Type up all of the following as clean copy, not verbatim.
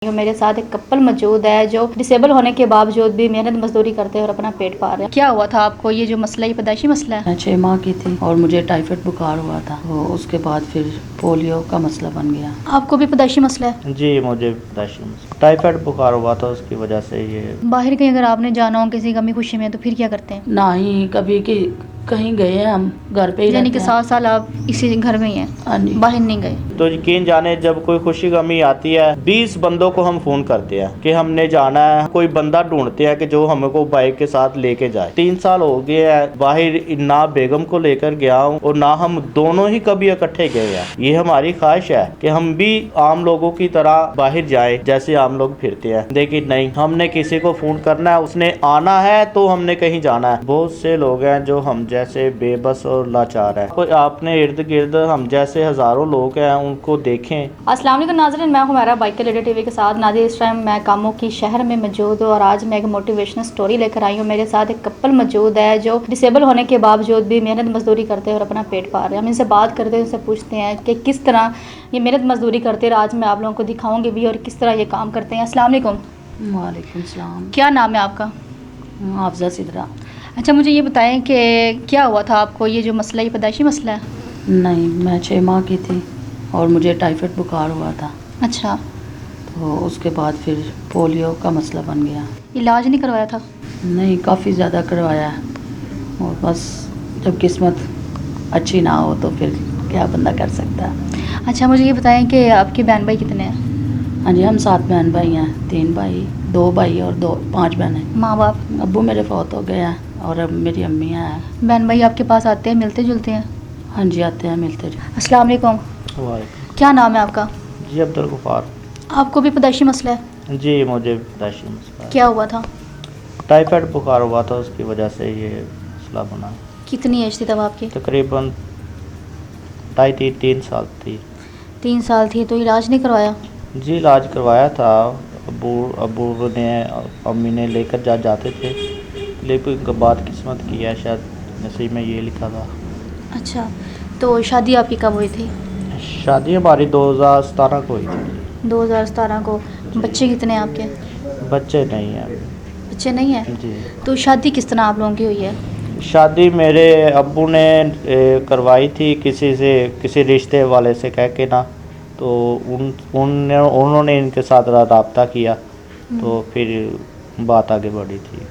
मेरे साथ एक कपल मौजूद है जो डिसेबल होने के बावजूद भी मेहनत मजदूरी करते हैं और अपना पेट पाल रहे हैं। क्या हुआ था आपको? ये जो मसला, ये पैदाइशी मसला है? मैं 6 माह की थी और मुझे टाइफाइड बुखार हुआ था। तो उसके बाद फिर पोलियो का मसला बन गया। आपको भी पैदाइशी मसला है? जी, मुझे टाइफाइड बुखार हुआ था, उसकी वजह से ये। बाहर कहीं अगर आपने जाना हो किसी गमी खुशी में तो फिर क्या करते हैं? ना ही कभी कि कहीं गए हैं, हम घर पे ही यानी कि रहते हैं। 7 साल आप इसी घर में ही हैं, हाँ जी। बाहर नहीं गए? तो यकीन जाने, जब कोई खुशी गमी आती है 20 बंदों को हम फोन करते हैं कि हमने जाना है। कोई बंदा ढूंढते हैं कि जो हमको बाइक के साथ लेके जाए। 3 साल हो गए हैं बाहर, ना बेगम को लेकर गया हूँ और ना हम दोनों ही कभी इकट्ठे गए हैं। ये हमारी ख्वाहिश है कि हम भी आम लोगों की तरह बाहर जाए, जैसे आम लोग फिरते हैं। लेकिन नहीं, हमने किसी को फोन करना है, उसने आना है तो हमने कहीं जाना है। बहुत से लोग हैं जो हम जैसे बेबस और लाचार है। कोई आपने इर्द गिर्द हम जैसे हजारों लोग हैं, उनको देखें। अस्सलाम वालेकुम नाज़रीन, मैं हुमैरा बाइक के लेडी टीवी के साथ। नाज़रीन, इस टाइम मैं कामों की शहर में मौजूद हूँ और आज मैं एक मोटिवेशनल स्टोरी लेकर आई हूँ। मेरे साथ एक कपल मौजूद है जो डिसेबल होने के बावजूद भी मेहनत मजदूरी करते हैं और अपना पेट पाल रहे हैं। हम इनसे बात करते हैं, उनसे पूछते हैं कि किस तरह ये मेहनत मजदूरी करते हैं। आज मैं आप लोगों को दिखाऊंगी भी और किस तरह ये काम करते हैं। अस्सलाम वालेकुम। वालेकुम सलाम। क्या नाम है आपका? हाफजा सिद्रा। अच्छा, मुझे ये बताएं कि क्या हुआ था आपको? ये जो मसला, ये पैदाइशी मसला है? नहीं, मैं 6 माह की थी और मुझे टाइफाइड बुखार हुआ था। अच्छा, तो उसके बाद फिर पोलियो का मसला बन गया। इलाज नहीं करवाया था? नहीं, काफ़ी ज़्यादा करवाया है और बस जब किस्मत अच्छी ना हो तो फिर क्या बंदा कर सकता है। अच्छा, मुझे ये बताएं कि आपके बहन भाई कितने हैं? हाँ जी, हम 7 बहन भाई हैं। 3 भाई, 2 भाई और 5 बहनें। माँ बाप? अब्बू मेरे फौत हो गए हैं और अब मेरी अम्मी हैं। बहन भाई आपके पास आते हैं, मिलते जुलते हैं? हाँ जी, आते हैं, मिलते हैं। अस्सलाम वालेकुम। वालेकुम। क्या नाम है आपका? जी, अब्दुल गफ्फार। आपको भी पैदाइशी मसला है? जी, मुझे पैदाइशी मसला है। क्या हुआ था? टाइफाइड बुखार हुआ था, उसकी वजह से ये मसला बना। कितनी एज थी तब आपकी? तकरीबन 2.5-3 साल थी। 3 साल थी। तो इलाज नहीं करवाया? जी, इलाज करवाया था। अबू ने, अम्मी ने लेकर जाते थे, लेकिन बात किस्मत की है, शायद नसीब में ये लिखा था। अच्छा, तो शादी आपकी कब हुई थी? शादी हमारी 2017 को हुई थी। 2017 को। बच्चे कितने हैं आपके? बच्चे नहीं हैं। बच्चे नहीं हैं? जी, तो शादी किस तरह आप लोगों की हुई है? शादी मेरे अब्बू ने करवाई थी किसी से, किसी रिश्ते वाले से कह के ना। तो उन्होंने इनके साथ रब्ता किया, तो फिर बात आगे बढ़ी थी।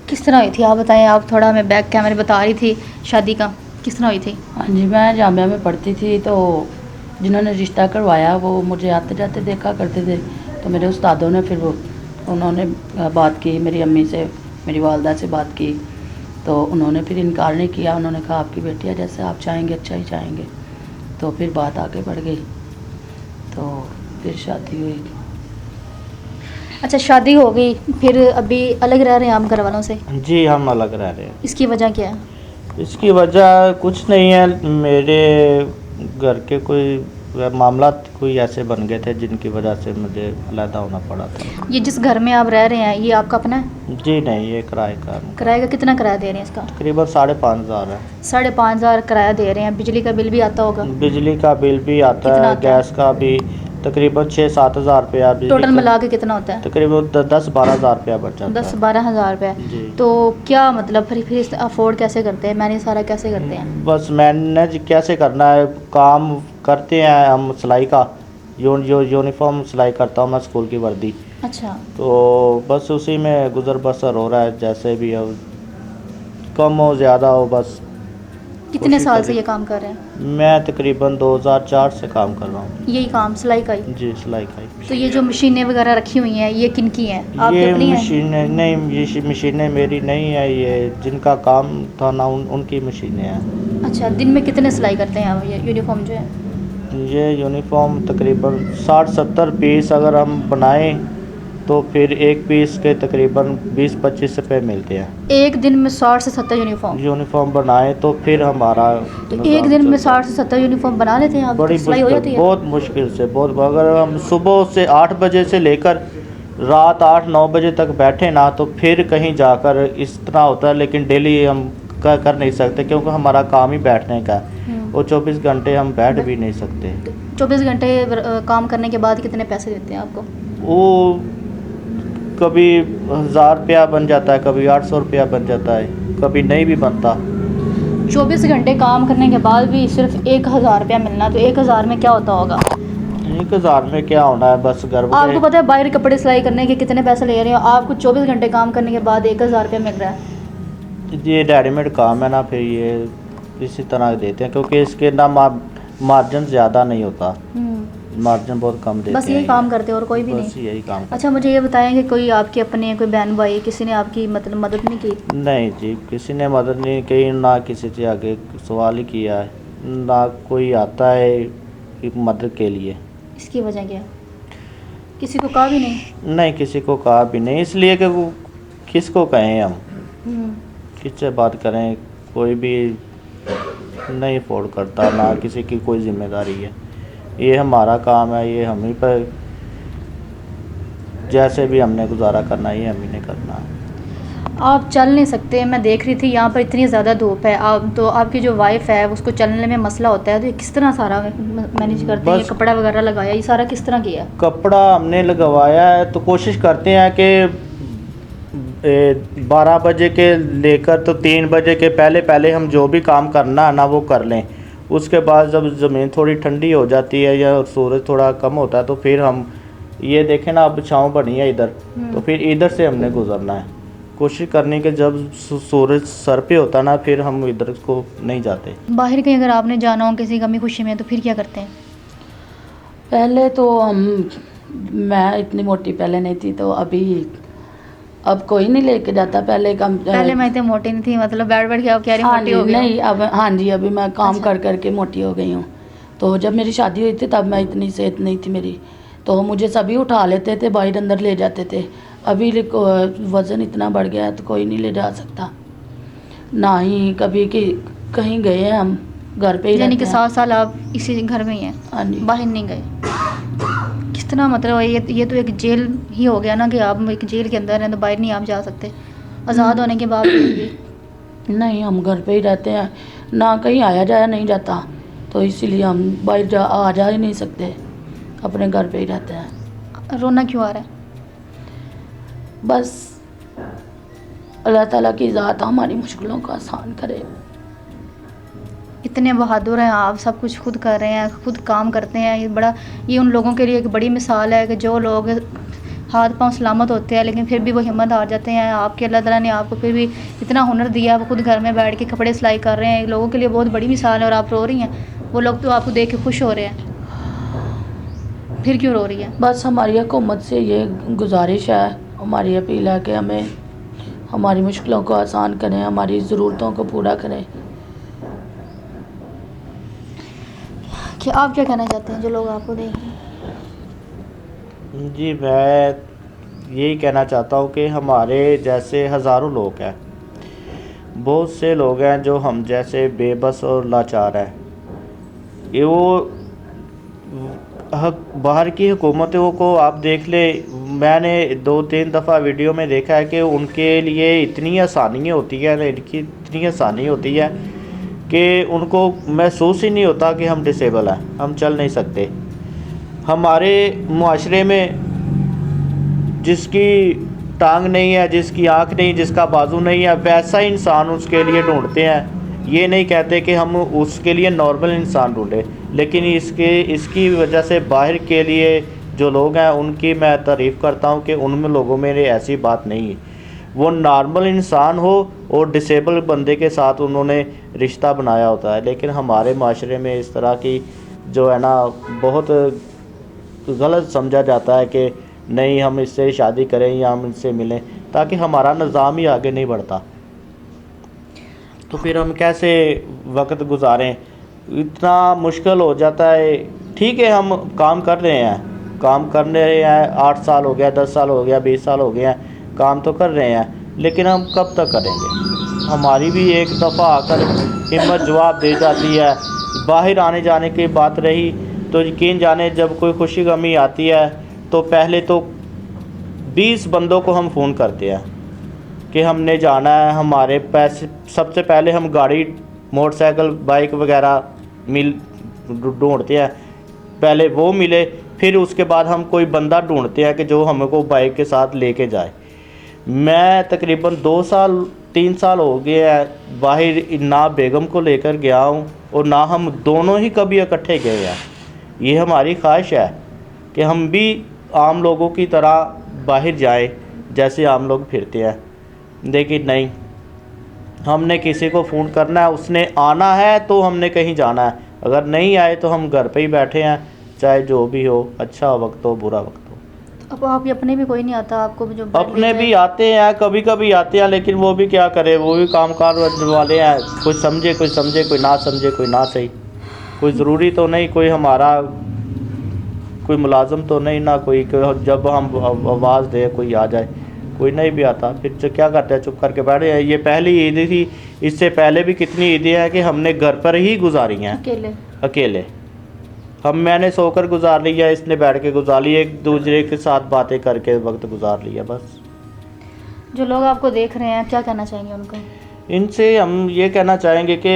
किस तरह हुई थी आप बताएं। आप थोड़ा हमें बैक कैमरे बता रही थी शादी का, किस तरह हुई थी? हाँ जी, मैं जामिया में पढ़ती थी तो जिन्होंने रिश्ता करवाया वो मुझे आते जाते देखा करते थे। तो मेरे उस्तादों ने फिर उन्होंने बात की मेरी अम्मी से, मेरी वालदा से बात की। तो उन्होंने फिर इनकार नहीं किया। उन्होंने कहा आपकी बेटी है, जैसे आप चाहेंगे अच्छा ही चाहेंगे। तो फिर बात आगे बढ़ गई, तो फिर शादी हुई। अच्छा, शादी हो गई, फिर अभी अलग रह रहे हैं आप घर वालों से? जी, हम अलग रह रहे हैं। इसकी वजह क्या है? इसकी वजह कुछ नहीं है, मेरे घर के कोई मामला कोई ऐसे बन गए थे जिनकी वजह से मुझे अलग होना पड़ा था। ये जिस घर में आप रह रहे हैं ये आपका अपना है? जी नहीं, ये किराए का। किराए का कितना किराया दे रहे हैं इसका? तकरीबन 5,500 है। 5,500 किराया दे रहे हैं। बिजली का बिल भी आता होगा? बिजली का बिल भी आता कितना है, आता है? गैस का भी तकरीबन 6-7 हज़ार रुपया। टोटल मिला के कितना होता है? तकरीबन 10-12 हज़ार रुपया बच जाता है। 10-12 हज़ार रुपये। जी। तो क्या मतलब फिर अफोर्ड कैसे करते हैं, मैनेज सारा कैसे करते हैं? बस मैनेज कैसे करना है, काम करते हैं हम सिलाई का। यूनिफॉर्म सिलाई करता हूँ मैं, स्कूल की वर्दी। अच्छा, तो बस उसी में गुजर बसर हो रहा है, जैसे भी हो, कम हो ज़्यादा हो, बस। कितने कोशिश साल से करिए। ये काम कर रहे हैं? मैं तकरीबन 2004 से काम कर रहा हूँ। यही काम सिलाई का ही? जी, सिलाई का ही। तो ये जो मशीनें वगैरह रखी हुई हैं ये किन की हैं? आपकी ये अपनी हैं? मशीनें नहीं, ये मशीनें मेरी नहीं है, ये जिनका काम था ना उनकी मशीनें हैं। अच्छा, दिन में कितने सिलाई करते हैं आप ये यूनिफॉर्म जो है? ये यूनिफॉर्म तकरीबन 60-70 पीस अगर हम बनाएं तो फिर एक पीस के तकरीबन 20-25 रुपये मिलते हैं। एक दिन में 60 से 70 यूनिफॉर्म बनाएं तो फिर हमारा तो एक दिन में 60 से 70 यूनिफॉर्म बना लेते हैं आप? बड़ी सिलाई हो जाती है? बहुत मुश्किल से, बहुत। अगर हम सुबह से 8 बजे से लेकर रात 8-9 बजे तक बैठे ना तो फिर कहीं जाकर इस तरह होता है। लेकिन डेली हम कर नहीं सकते क्योंकि हमारा काम ही बैठने का है और 24 घंटे हम बैठ भी नहीं सकते। 24 घंटे काम करने के बाद कितने पैसे देते हैं आपको? वो कभी 1000 रुपया बन जाता है, कभी 800 रुपया बन जाता है, कभी नहीं भी बनता। 24 घंटे काम करने के बाद भी सिर्फ 1000 रुपया मिलना, तो 1000 में क्या होता होगा? 1000 में क्या होना है, बस घर आपको पता है बाहर कपड़े सिलाई करने के कितने पैसे ले रहे हो? आपको 24 घंटे काम करने के बाद 1000 रुपया मिल रहा है। ये रेडीमेड काम है ना, फिर ये इसी तरह देते हैं, क्योंकि इसके ना मार्जिन ज़्यादा नहीं होता, मार्जिन बहुत कम देते हैं। बस यही काम करते हो और कोई भी बस नहीं? यही काम। अच्छा, मुझे ये बताएं कि कोई आपके अपने कोई बहन भाई किसी ने आपकी मतलब मदद नहीं की? नहीं जी, किसी ने मदद नहीं की, ना किसी से आगे सवाल ही किया है, ना कोई आता है कि मदद के लिए। इसकी वजह क्या है? किसी को कहा भी नहीं? नहीं, किसी को कहा भी नहीं, इसलिए कि वो किसको कहें हम, किससे बात करें, कोई भी नहीं अफोर्ड करता, ना किसी की कोई जिम्मेदारी है। ये हमारा काम है, ये हम ही पर जैसे भी हमने गुजारा करना है, ये हम ही ने करना है। आप चल नहीं सकते, मैं देख रही थी यहाँ पर इतनी ज़्यादा धूप है, आप तो आपकी जो वाइफ है उसको चलने में मसला होता है, तो ये किस तरह सारा मैनेज करते हैं? ये कपड़ा वगैरह लगाया, ये सारा किस तरह किया? कपड़ा हमने लगवाया है, तो कोशिश करते हैं कि 12 बजे के लेकर तो 3 बजे के पहले हम जो भी काम करना है ना वो कर लें। उसके बाद जब ज़मीन थोड़ी ठंडी हो जाती है या सूरज थोड़ा कम होता है, तो फिर हम ये देखें ना, अब छाँव बनी है इधर, तो फिर इधर से हमने गुजरना है। कोशिश करनी कि जब सूरज सर पे होता ना, फिर हम इधर को नहीं जाते। बाहर कहीं अगर आपने जाना हो किसी गमी खुशी में, तो फिर क्या करते हैं? पहले तो मैं इतनी मोटी पहले नहीं थी, तो अब कोई नहीं लेके जाता। पहले मैं इतनी मोटी नहीं थी, मतलब बैठ के आप कह रही मोटी हो गई? नहीं, अब हाँ जी, अभी मैं काम कर के मोटी हो गई हूँ। तो जब मेरी शादी हुई थी तब मैं इतनी सेहत नहीं थी मेरी, तो मुझे सभी उठा लेते थे, बाहर अंदर ले जाते थे। अभी वज़न इतना बढ़ गया है तो कोई नहीं ले जा सकता, ना ही कभी कि कहीं गए हैं, हम घर पे ही यानी कि रहते हैं। 7 साल आप इसी घर में ही हैं? हाँ जी। बाहर नहीं गए? कितना मतलब ये तो एक जेल ही हो गया ना, कि आप एक जेल के अंदर हैं तो बाहर नहीं आप जा सकते, आज़ाद होने के बाद भी? नहीं, हम घर पे ही रहते हैं, ना कहीं आया जाया नहीं जाता, तो इसीलिए हम बाहर आ जा ही नहीं सकते, अपने घर पे ही रहते हैं। रोना क्यों आ रहा है? बस अल्लाह ताला की ज़ात हमारी मुश्किलों को आसान करे। इतने बहादुर हैं आप, सब कुछ खुद कर रहे हैं, खुद काम करते हैं, ये उन लोगों के लिए एक बड़ी मिसाल है कि जो लोग हाथ पांव सलामत होते हैं लेकिन फिर भी वो हिम्मत हार जाते हैं। आपके अल्लाह ताला ने आपको फिर भी इतना हुनर दिया, वो खुद घर में बैठ के कपड़े सिलाई कर रहे हैं, लोगों के लिए बहुत बड़ी मिसाल है। और आप रो रही हैं, वो लोग तो आपको देख के खुश हो रहे हैं, फिर क्यों रो रही हैं? बस हमारी हुकूमत से ये गुजारिश है, हमारी अपील है कि हमें हमारी मुश्किलों को आसान करें, हमारी ज़रूरतों को पूरा करें। कि आप क्या कहना चाहते हैं जो लोग आपको देख रहे हैं? जी, मैं यही कहना चाहता हूँ कि हमारे जैसे हज़ारों लोग हैं, बहुत से लोग हैं जो हम जैसे बेबस और लाचार हैं। ये वो बाहर की हुकूमतों को आप देख ले, मैंने 2-3 दफ़ा वीडियो में देखा है कि उनके लिए इतनी आसानियाँ होती हैं, इनकी इतनी आसानी होती है कि उनको महसूस ही नहीं होता कि हम डिसेबल हैं, हम चल नहीं सकते। हमारे मुआशरे में जिसकी टांग नहीं है, जिसकी आँख नहीं, जिसका बाजू नहीं है, वैसा ही इंसान उसके लिए ढूंढते हैं। ये नहीं कहते कि हम उसके लिए नॉर्मल इंसान ढूंढें, लेकिन इसकी वजह से बाहर के लिए जो लोग हैं उनकी मैं तारीफ़ करता हूँ कि उनमें लोगों में ऐसी बात नहीं है। वो नॉर्मल इंसान हो और डिसेबल बंदे के साथ उन्होंने रिश्ता बनाया होता है, लेकिन हमारे माशरे में इस तरह की जो है ना, बहुत गलत समझा जाता है कि नहीं, हम इससे शादी करें या हम इससे मिलें, ताकि हमारा निज़ाम ही आगे नहीं बढ़ता। तो फिर हम कैसे वक्त गुजारें, इतना मुश्किल हो जाता है। ठीक है, हम काम कर रहे हैं 8 साल हो गया, 10 साल हो गया, 20 साल हो गया, काम तो कर रहे हैं, लेकिन हम कब तक करेंगे? हमारी भी एक दफ़ा आकर हिम्मत जवाब दे जाती है। बाहर आने जाने की बात रही तो यकीन जाने, जब कोई खुशी गमी आती है तो पहले तो 20 बंदों को हम फ़ोन करते हैं कि हमने जाना है, हमारे पैसे। सबसे पहले हम गाड़ी, मोटरसाइकिल, बाइक वगैरह ढूंढते हैं, पहले वो मिले, फिर उसके बाद हम कोई बंदा ढूंढते हैं कि जो हमको बाइक के साथ लेके जाए। मैं तकरीबन 3 साल हो गए हैं बाहर, ना बेगम को लेकर गया हूँ और ना हम दोनों ही कभी इकट्ठे गए हैं। ये हमारी ख्वाहिश है कि हम भी आम लोगों की तरह बाहर जाएं, जैसे आम लोग फिरते हैं, लेकिन नहीं, हमने किसी को फ़ोन करना है, उसने आना है तो हमने कहीं जाना है, अगर नहीं आए तो हम घर पे ही बैठे हैं, चाहे जो भी हो, अच्छा वक्त हो बुरा वक्त हो। अब आप अपने भी कोई नहीं आता आपको जो अपने भी आते हैं, कभी कभी आते हैं, लेकिन वो भी क्या करे, वो भी कामकाज वाले हैं, कोई समझे कोई ना समझे, कोई ना सही, कोई ज़रूरी तो नहीं, कोई हमारा कोई मुलाजम तो नहीं ना, कोई जब हम आवाज़ दे कोई आ जाए, कोई नहीं भी आता, फिर जो क्या करते हैं, चुप करके बैठे हैं। ये पहली ईद थी, इससे पहले भी कितनी ईदें हैं कि हमने घर पर ही गुजारी हैं अकेले। मैंने सोकर गुजार लिया, इसने बैठ के गुजार लिया, एक दूसरे के साथ बातें करके वक्त गुजार लिया बस। जो लोग आपको देख रहे हैं क्या कहना चाहेंगे उनको? इनसे हम ये कहना चाहेंगे कि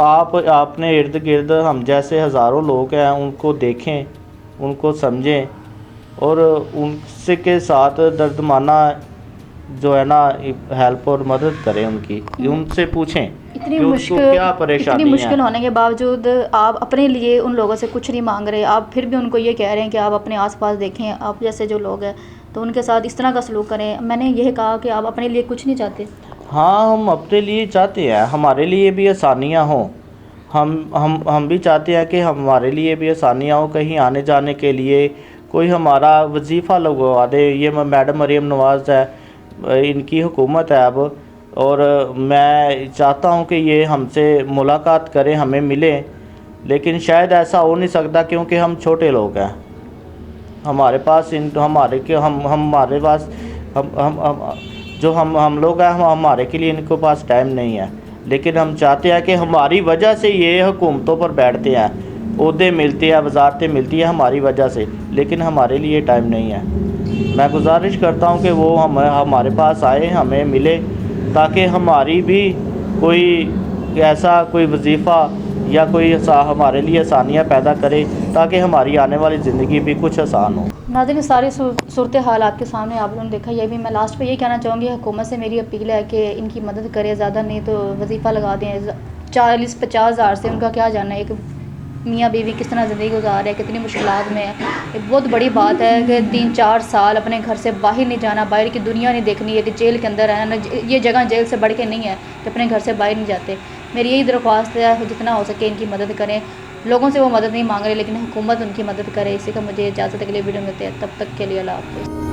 आप अपने इर्द गिर्द हम जैसे हज़ारों लोग हैं, उनको देखें, उनको समझें और उनसे के साथ दर्दमाना जो है ना हेल्प और मदद करें उनकी, उनसे पूछें इतनी कि मुश्किल उनको क्या परेशानी इतनी मुश्किल है। होने के बावजूद आप अपने लिए उन लोगों से कुछ नहीं मांग रहे, आप फिर भी उनको ये कह रहे हैं कि आप अपने आसपास देखें, आप जैसे जो लोग हैं तो उनके साथ इस तरह का सलूक करें। मैंने यह कहा कि आप अपने लिए कुछ नहीं चाहते। हाँ, हम अपने लिए चाहते हैं, हमारे लिए भी आसानियाँ हों, हम भी चाहते हैं कि हमारे लिए भी आसानियाँ हो, कहीं आने जाने के लिए कोई हमारा वजीफ़ा लगवा दे। ये मैडम मरीम नवाज़ है, इनकी हुकूमत है अब, और मैं चाहता हूँ कि ये हमसे मुलाकात करें, हमें मिलें, लेकिन शायद ऐसा हो नहीं सकता क्योंकि हम छोटे लोग हैं, हमारे पास हमारे पास हम लोग हैं, हमारे के लिए इनके पास टाइम नहीं है। लेकिन हम चाहते हैं कि हमारी वजह से ये हुकूमतों पर बैठते हैं, ओहदे मिलते हैं, वजारतें मिलती हैं हमारी वजह से, लेकिन हमारे लिए टाइम नहीं है। मैं गुजारिश करता हूं कि वो हमारे पास आए, हमें मिले, ताकि हमारी भी कोई ऐसा कोई वजीफ़ा या कोई हमारे लिए आसानियाँ पैदा करे, ताकि हमारी आने वाली ज़िंदगी भी कुछ आसान हो। नाज़रीन, सारी सूरत हाल आपके सामने आप लोगों ने देखा। ये भी मैं लास्ट पे ये कहना चाहूँगी, हुकूमत से मेरी अपील है कि इनकी मदद करें, ज़्यादा नहीं तो वजीफ़ा लगा दें। 40-50 हज़ार से उनका क्या जाना है, एक मियाँ बीवी किस तरह ज़िंदगी गुजार रहे हैं, कितनी मुश्किलात में है। एक बहुत बड़ी बात है कि 3-4 साल अपने घर से बाहर नहीं जाना, बाहर की दुनिया नहीं देखनी है, कि जेल के अंदर रहना, ये जगह जेल से बढ़ के नहीं है कि अपने घर से बाहर नहीं जाते। मेरी यही दरख्वास्त है, जितना हो सके इनकी मदद करें। लोगों से वो मदद नहीं मांग रहे, लेकिन हुकूमत उनकी मदद करे। इसी का मुझे इजाज़त, अगले वीडियो में मिलते हैं, तब तक के लिए अल्लाह हाफ़िज़।